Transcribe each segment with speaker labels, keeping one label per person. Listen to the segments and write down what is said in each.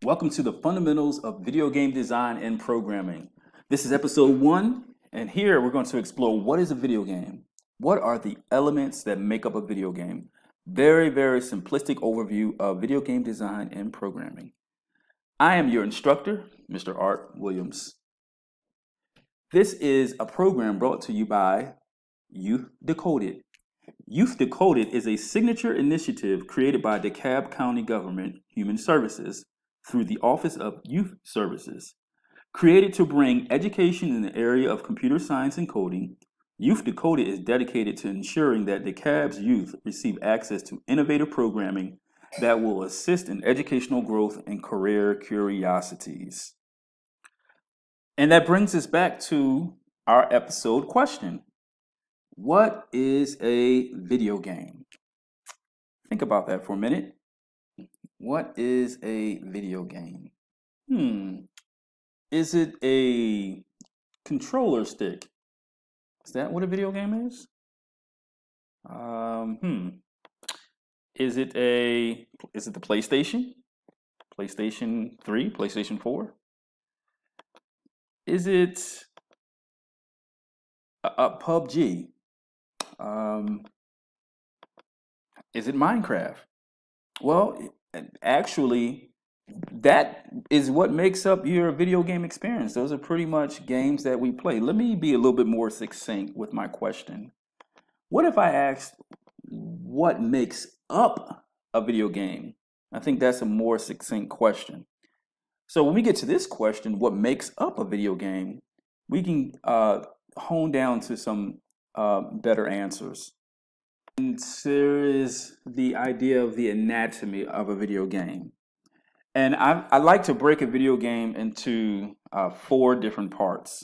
Speaker 1: Welcome to the fundamentals of video game design and programming. This is episode 1, and here we're going to explore what is a video game. What are the elements that make up a video game? Very simplistic overview of video game design and programming. I am your instructor, Mr. Art Williams. This is a program brought to you by Youth Decoded. Youth Decoded is a signature initiative created by DeKalb County Government Human Services through the Office of Youth Services. Created to bring education in the area of computer science and coding, Youth Decoded is dedicated to ensuring that DeKalb's youth receive access to innovative programming that will assist in educational growth and career curiosities. And that brings us back to our episode question. What is a video game? Think about that for a minute. What is a video game? Is it a controller stick? Is that what a video game is? Is it the PlayStation? PlayStation 3, PlayStation 4? Is it a PUBG? Is it Minecraft? Well, actually, that is what makes up your video game experience. Those are pretty much games that we play. Let me be a little bit more succinct with my question. What if I asked what makes up a video game? I think that's a more succinct question. So when we get to this question, what makes up a video game, we can hone down to some better answers. And there is the idea of the anatomy of a video game. And I like to break a video game into 4 different parts.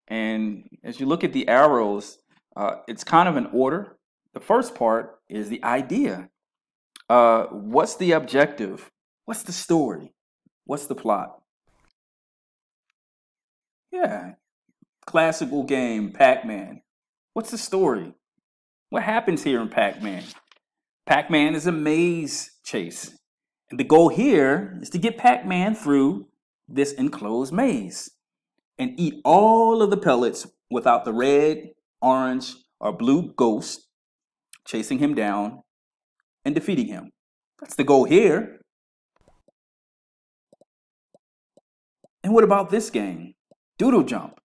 Speaker 1: And as you look at the arrows, it's kind of an order. The first part is the idea. What's the objective? What's the story? What's the plot? Yeah, classical game, Pac-Man. What's the story? What happens here in Pac-Man? Pac-Man is a maze chase. And the goal here is to get Pac-Man through this enclosed maze and eat all of the pellets without the red, orange, or blue ghost chasing him down and defeating him. That's the goal here. And what about this game? Doodle Jump.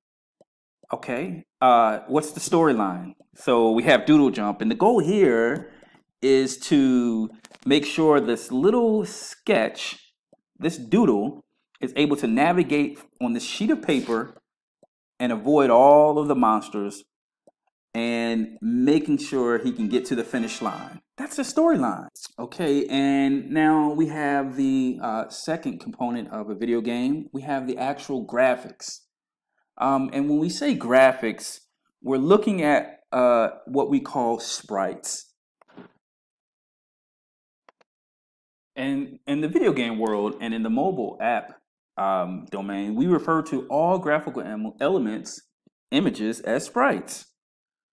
Speaker 1: Okay, what's the storyline? So we have Doodle Jump, and the goal here is to make sure this little sketch, this doodle, is able to navigate on this sheet of paper and avoid all of the monsters and making sure he can get to the finish line. That's the storyline. Okay, and now we have the second component of a video game. We have the actual graphics. And when we say graphics, we're looking at what we call sprites. And in the video game world and in the mobile app domain, we refer to all graphical elements, images, as sprites.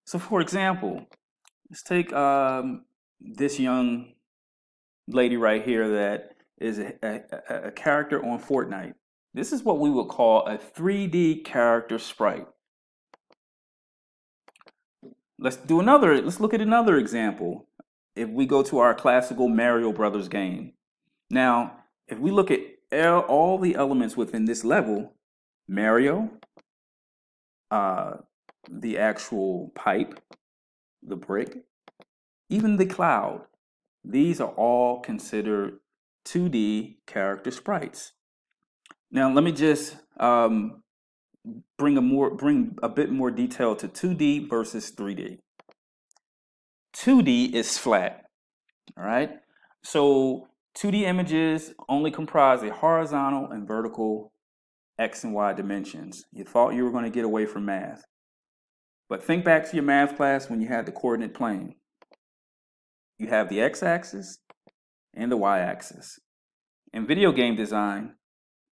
Speaker 1: So for example, let's take this young lady right here that is a character on Fortnite. This is what we would call a 3D character sprite. Let's look at another example. If we go to our classical Mario Brothers game. Now, if we look at all the elements within this level, Mario, the actual pipe, the brick, even the cloud, these are all considered 2D character sprites. Now, let me just bring a bit more detail to 2D versus 3D. 2D is flat, all right? So 2D images only comprise a horizontal and vertical X and Y dimensions. You thought you were going to get away from math. But think back to your math class when you had the coordinate plane. You have the X-axis and the Y-axis. In video game design,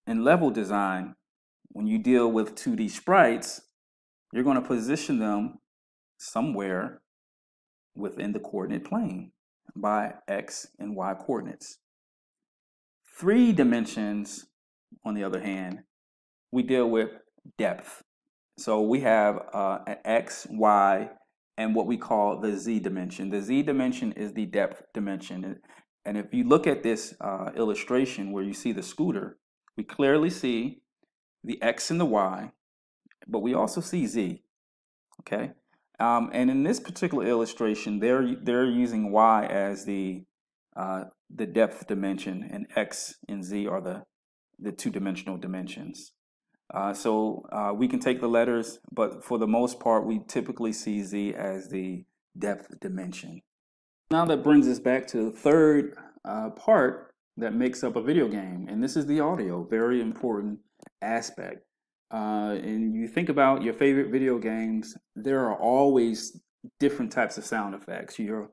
Speaker 1: in level design, when you deal with 2D sprites, you're going to position them somewhere within the coordinate plane by X and Y coordinates. Three dimensions, on the other hand, we deal with depth. So we have an X, Y, and what we call the Z dimension. The Z dimension is the depth dimension. And if you look at this illustration where you see the scooter, we clearly see the X and the Y, but we also see Z, okay? And in this particular illustration, they're using Y as the depth dimension, and X and Z are the two-dimensional dimensions. So we can take the letters, but for the most part, we typically see Z as the depth dimension. Now that brings us back to the third part that makes up a video game, and this is the audio, very important aspect. And you think about your favorite video games, there are always different types of sound effects. You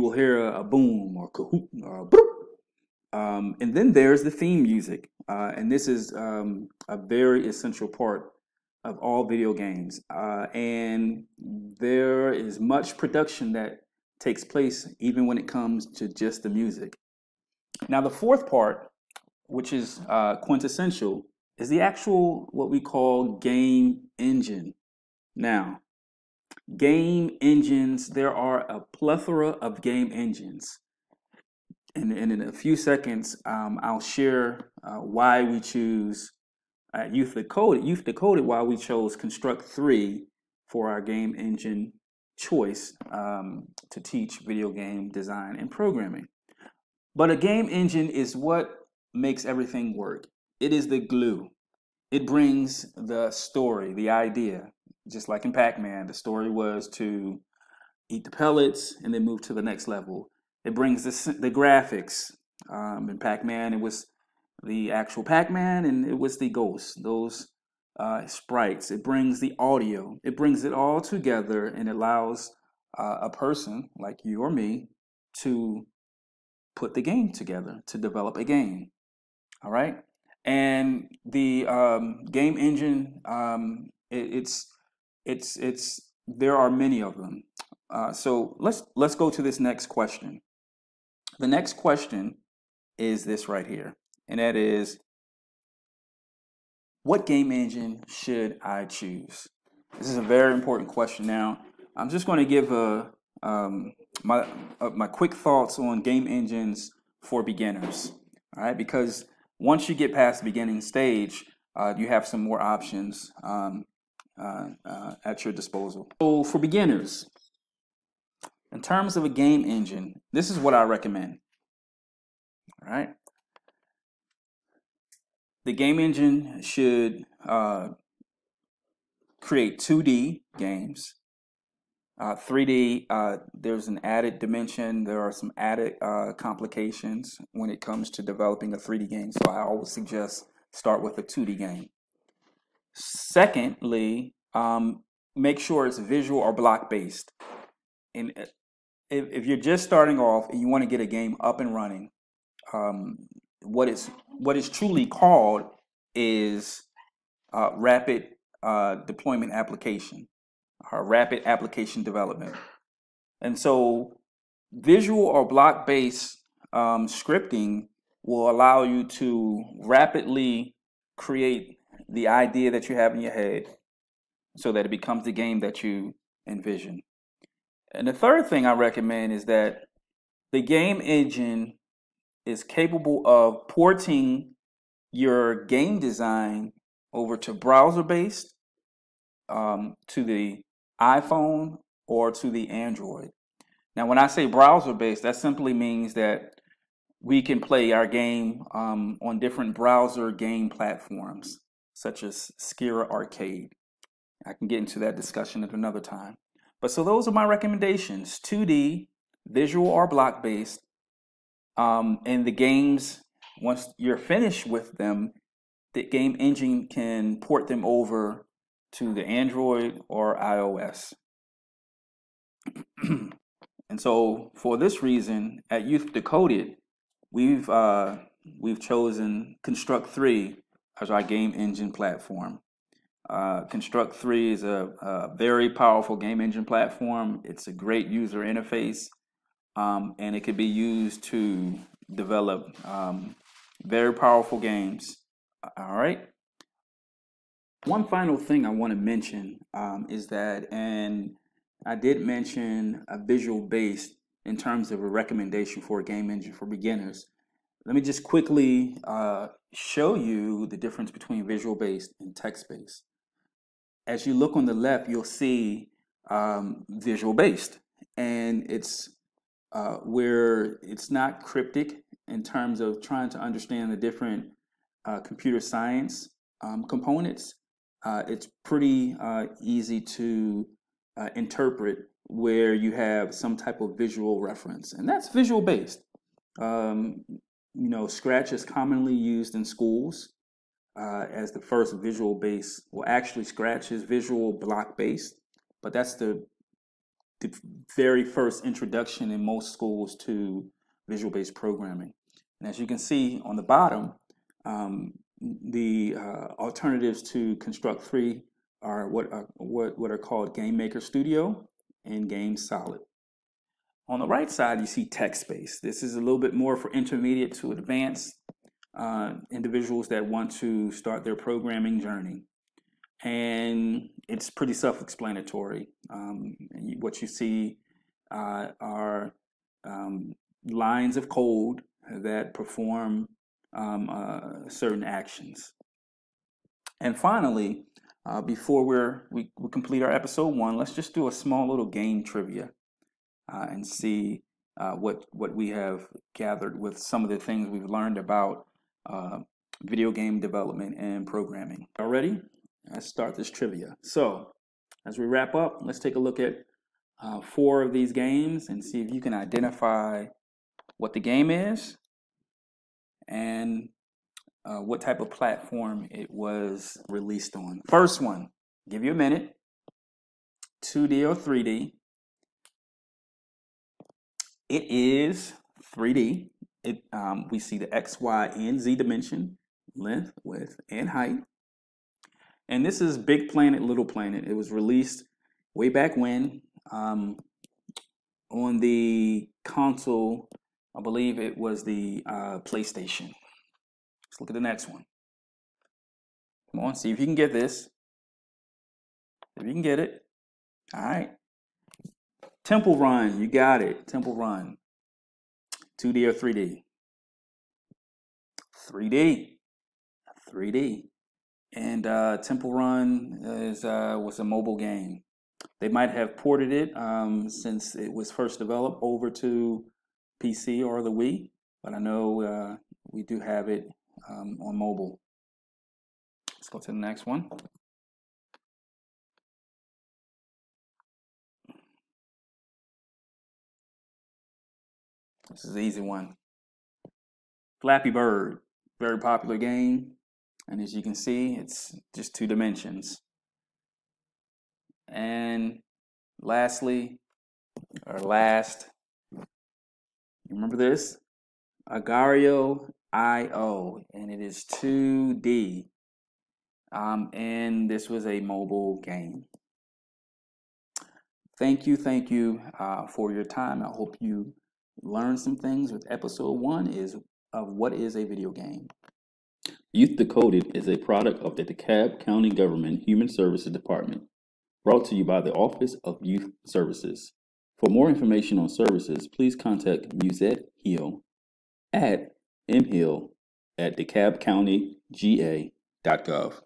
Speaker 1: will hear a boom or kahoot or a boop. And then there's the theme music. And this is a very essential part of all video games. And there is much production that takes place even when it comes to just the music. Now, the fourth part, which is quintessential, is the actual, what we call game engine. Now, game engines, there are a plethora of game engines. And in a few seconds, I'll share why we choose Youth Decoded, why we chose Construct 3 for our game engine choice to teach video game design and programming. But a game engine is what makes everything work. It is the glue. It brings the story, the idea. Just like in Pac-Man, the story was to eat the pellets and then move to the next level. It brings the graphics. In Pac-Man, it was the actual Pac-Man and it was the ghosts, those sprites. It brings the audio. It brings it all together and allows a person like you or me to put the game together, to develop a game. All right? And the game engine, there are many of them. So let's go to this next question. The next question is this right here, and that is, what game engine should I choose? This is a very important question. Now, I'm just going to give my quick thoughts on game engines for beginners. All right, because once you get past the beginning stage, you have some more options at your disposal. So for beginners, in terms of a game engine, this is what I recommend. All right. The game engine should create 2D games. 3D, there's an added dimension. There are some added complications when it comes to developing a 3D game. So I always suggest start with a 2D game. Secondly, make sure it's visual or block-based. And if you're just starting off and you want to get a game up and running, what is truly called is rapid deployment application, or rapid application development. And so visual or block-based scripting will allow you to rapidly create the idea that you have in your head so that it becomes the game that you envision. And the third thing I recommend is that the game engine is capable of porting your game design over to browser-based, to the iPhone, or to the Android. Now, when I say browser-based, that simply means that we can play our game on different browser game platforms, such as Skira Arcade. I can get into that discussion at another time. But so those are my recommendations: 2D, visual or block-based, and the games, once you're finished with them, the game engine can port them over to the Android or iOS. And so for this reason, at Youth Decoded, we've chosen Construct 3 as our game engine platform. Construct 3 is a very powerful game engine platform. It's a great user interface, and it could be used to develop Very powerful games. All right. One final thing I want to mention is that, and I did mention a visual based in terms of a recommendation for a game engine for beginners. Let me just quickly show you the difference between visual based and text based. As you look on the left, you'll see visual based, and it's where it's not cryptic in terms of trying to understand the different computer science components. It's pretty easy to interpret where you have some type of visual reference, and that's visual based. Scratch is commonly used in schools as the first visual base. Well, actually, Scratch is visual block based, but that's the very first introduction in most schools to visual based programming. And as you can see on the bottom, the alternatives to Construct 3 are what are called Game Maker Studio and Game Solid. On the right side, you see text-based. This is a little bit more for intermediate to advanced individuals that want to start their programming journey. And it's pretty self-explanatory. What you see are lines of code that perform certain actions. And finally, before we complete our episode 1, let's just do a small little game trivia and see what we have gathered with some of the things we've learned about video game development and programming. All ready? Let's start this trivia. So, as we wrap up, let's take a look at 4 of these games and see if you can identify what the game is and what type of platform it was released on. First one, give you a minute. 2D or 3D? It is 3D. We see the X, Y, and Z dimension, length, width, and height. And this is Big Planet, Little Planet. It was released way back when on the console. I believe it was the PlayStation. Let's look at the next one. Come on, see if you can get this. If you can get it. All right. Temple Run, you got it. Temple Run. 2D or 3D? 3D. 3D. And Temple Run was a mobile game. They might have ported it since it was first developed over to PC or the Wii, but I know we do have it on mobile. Let's go to the next one. This is an easy one. Flappy Bird, very popular game. And as you can see, it's just 2 dimensions. And lastly, or last, you remember this? Agar.io, and it is 2D. And this was a mobile game. Thank you for your time. I hope you learned some things with episode 1 of what is a video game.
Speaker 2: Youth Decoded is a product of the DeKalb County Government Human Services Department, brought to you by the Office of Youth Services. For more information on services, please contact Mussettee Hill at mhill@DeKalbCountyGA.gov.